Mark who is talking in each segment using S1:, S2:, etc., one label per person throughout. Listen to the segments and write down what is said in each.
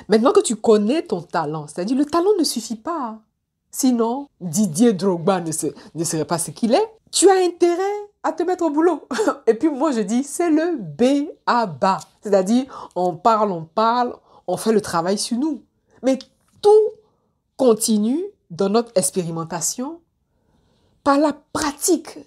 S1: Maintenant que tu connais ton talent, c'est-à-dire le talent ne suffit pas. Sinon, Didier Drogba ne serait pas ce qu'il est. Tu as intérêt à te mettre au boulot. Et puis moi, je dis, c'est le B.A.-ba. C'est-à-dire, on parle, on fait le travail sur nous. Mais tout continue dans notre expérimentation par la pratique,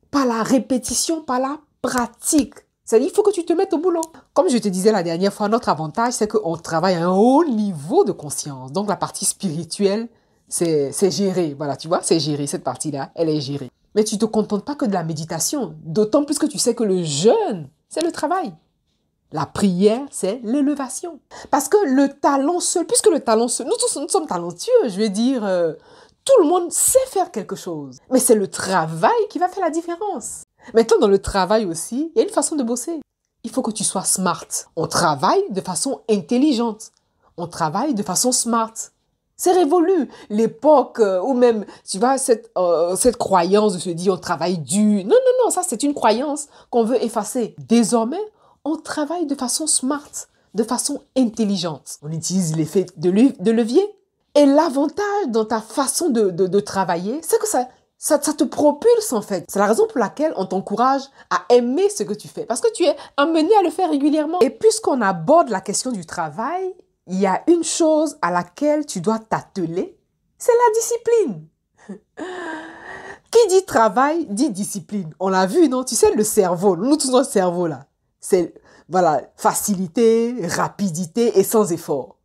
S1: par la répétition, par la pratique. C'est-à-dire, il faut que tu te mettes au boulot. Comme je te disais la dernière fois, notre avantage, c'est qu'on travaille à un haut niveau de conscience. Donc, la partie spirituelle, c'est géré. Voilà, tu vois, c'est géré. Cette partie-là, elle est gérée. Mais tu ne te contentes pas que de la méditation. D'autant plus que tu sais que le jeûne, c'est le travail. La prière, c'est l'élévation. Parce que le talent seul, puisque le talent seul, nous tous, nous sommes talentueux, je veux dire, tout le monde sait faire quelque chose. Mais c'est le travail qui va faire la différence. Maintenant, dans le travail aussi, il y a une façon de bosser. Il faut que tu sois smart. On travaille de façon intelligente. On travaille de façon smart. C'est révolu. L'époque où même, tu vois, cette croyance de se dire on travaille dur. Non, non, non, ça c'est une croyance qu'on veut effacer. Désormais, on travaille de façon smart, de façon intelligente. On utilise l'effet de levier. Et l'avantage dans ta façon de travailler, c'est que ça te propulse en fait. C'est la raison pour laquelle on t'encourage à aimer ce que tu fais. Parce que tu es amené à le faire régulièrement. Et puisqu'on aborde la question du travail, il y a une chose à laquelle tu dois t'atteler, c'est la discipline. Qui dit travail, dit discipline. On l'a vu, non? Tu sais, le cerveau, nous tous notre cerveau là, c'est, voilà, facilité, rapidité et sans effort.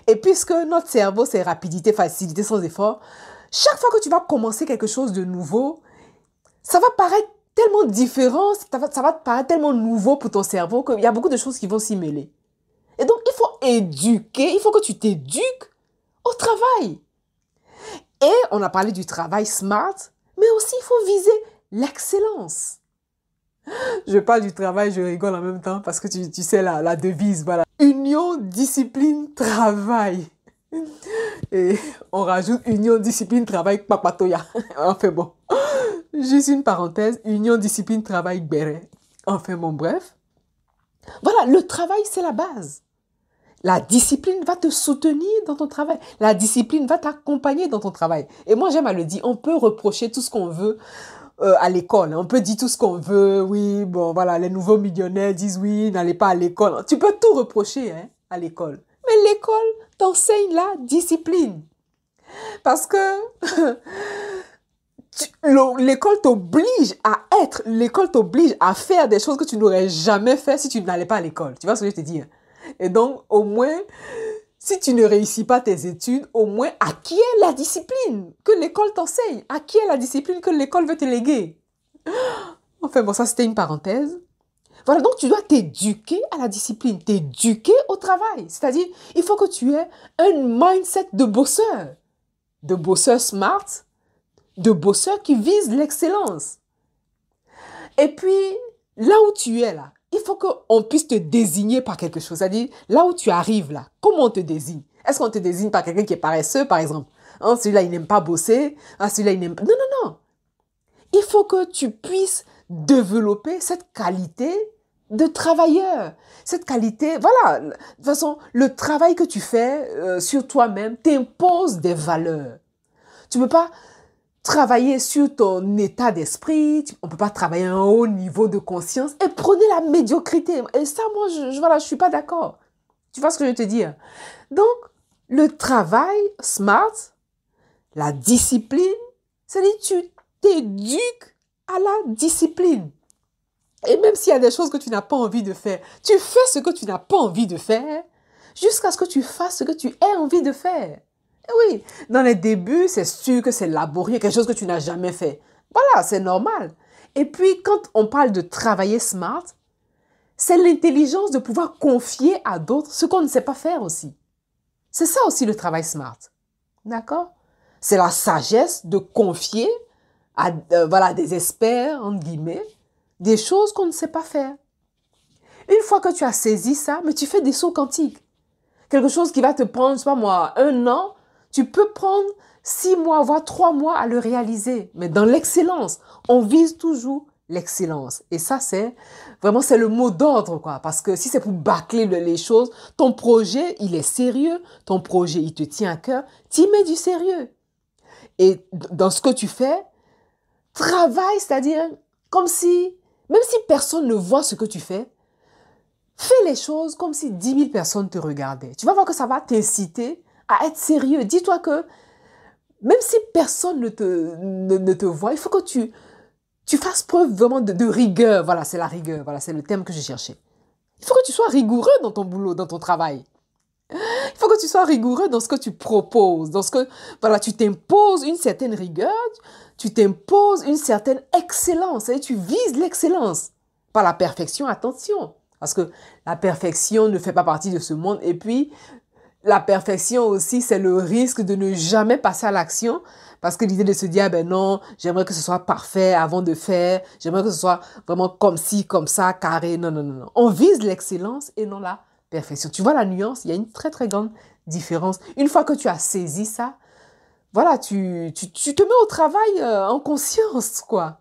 S1: Et puisque notre cerveau, c'est rapidité, facilité, sans effort, chaque fois que tu vas commencer quelque chose de nouveau, ça va paraître tellement différent, ça va te paraître tellement nouveau pour ton cerveau qu'il y a beaucoup de choses qui vont s'y mêler. Et donc, il faut éduquer, il faut que tu t'éduques au travail. Et on a parlé du travail smart, mais aussi il faut viser l'excellence. Je parle du travail, je rigole en même temps parce que tu sais la devise, voilà. Union, discipline, travail. Et on rajoute union, discipline, travail, papatoya. Enfin bon, juste une parenthèse, union, discipline, travail, béret. Enfin bon, bref. Voilà, le travail, c'est la base. La discipline va te soutenir dans ton travail. La discipline va t'accompagner dans ton travail. Et moi, j'aime à le dire, on peut reprocher tout ce qu'on veut à l'école. On peut dire tout ce qu'on veut. Oui, bon, voilà, les nouveaux millionnaires disent oui, n'allez pas à l'école. Tu peux tout reprocher hein, à l'école. Mais l'école t'enseigne la discipline. Parce que l'école t'oblige à faire des choses que tu n'aurais jamais fait si tu n'allais pas à l'école. Tu vois ce que je te dis? Et donc, au moins, si tu ne réussis pas tes études, au moins, acquiers la discipline que l'école t'enseigne. Acquiers la discipline que l'école veut te léguer. Enfin, bon, ça, c'était une parenthèse. Voilà, donc tu dois t'éduquer à la discipline, t'éduquer au travail. C'est-à-dire, il faut que tu aies un mindset de bosseur smart, de bosseur qui vise l'excellence. Et puis, là où tu es là, il faut qu'on puisse te désigner par quelque chose. C'est-à-dire, là où tu arrives là, comment on te désigne? Est-ce qu'on te désigne par quelqu'un qui est paresseux, par exemple? Hein, celui-là, il n'aime pas bosser. Ah, celui-là, il n'aime pas... Non, non, non. Il faut que tu puisses développer cette qualité de travailleur. Cette qualité, voilà. De toute façon, le travail que tu fais sur toi-même t'impose des valeurs. Tu ne peux pas travailler sur ton état d'esprit, on ne peut pas travailler à un haut niveau de conscience et prôner la médiocrité. Et ça, moi, voilà, je suis pas d'accord. Tu vois ce que je veux te dire? Donc, le travail smart, la discipline, c'est-à-dire tu t'éduques à la discipline. Et même s'il y a des choses que tu n'as pas envie de faire, tu fais ce que tu n'as pas envie de faire jusqu'à ce que tu fasses ce que tu aies envie de faire. Et oui, dans les débuts, c'est sûr que c'est laborieux, quelque chose que tu n'as jamais fait. Voilà, c'est normal. Et puis, quand on parle de travailler smart, c'est l'intelligence de pouvoir confier à d'autres ce qu'on ne sait pas faire aussi. C'est ça aussi le travail smart. D'accord? C'est la sagesse de confier à voilà, des experts, entre guillemets, des choses qu'on ne sait pas faire. Une fois que tu as saisi ça, mais tu fais des sauts quantiques. Quelque chose qui va te prendre, je sais pas moi, 1 an, tu peux prendre 6 mois, voire 3 mois à le réaliser. Mais dans l'excellence, on vise toujours l'excellence. Et ça, c'est vraiment, c'est le mot d'ordre, quoi. Parce que si c'est pour bâcler les choses, ton projet, il est sérieux. Ton projet, il te tient à cœur. Tu mets du sérieux. Et dans ce que tu fais, travaille, c'est-à-dire comme si, même si personne ne voit ce que tu fais, fais les choses comme si 10 000 personnes te regardaient. Tu vas voir que ça va t'inciter à être sérieux. Dis-toi que même si personne ne te voit, il faut que tu fasses preuve vraiment de rigueur. Voilà, c'est la rigueur. Voilà, c'est le terme que je cherchais. Il faut que tu sois rigoureux dans ton boulot, dans ton travail. Il faut que tu sois rigoureux dans ce que tu proposes, dans ce que, voilà, tu t'imposes une certaine rigueur, tu t'imposes une certaine excellence, et tu vises l'excellence. Pas la perfection, attention. Parce que la perfection ne fait pas partie de ce monde. Et puis, la perfection aussi, c'est le risque de ne jamais passer à l'action. Parce que l'idée de se dire, ah ben non, j'aimerais que ce soit parfait avant de faire. J'aimerais que ce soit vraiment comme ci, comme ça, carré. Non, non, non, non. On vise l'excellence et non la perfection. Tu vois la nuance? Il y a une très, très grande différence. Une fois que tu as saisi ça, voilà, tu te mets au travail en conscience, quoi.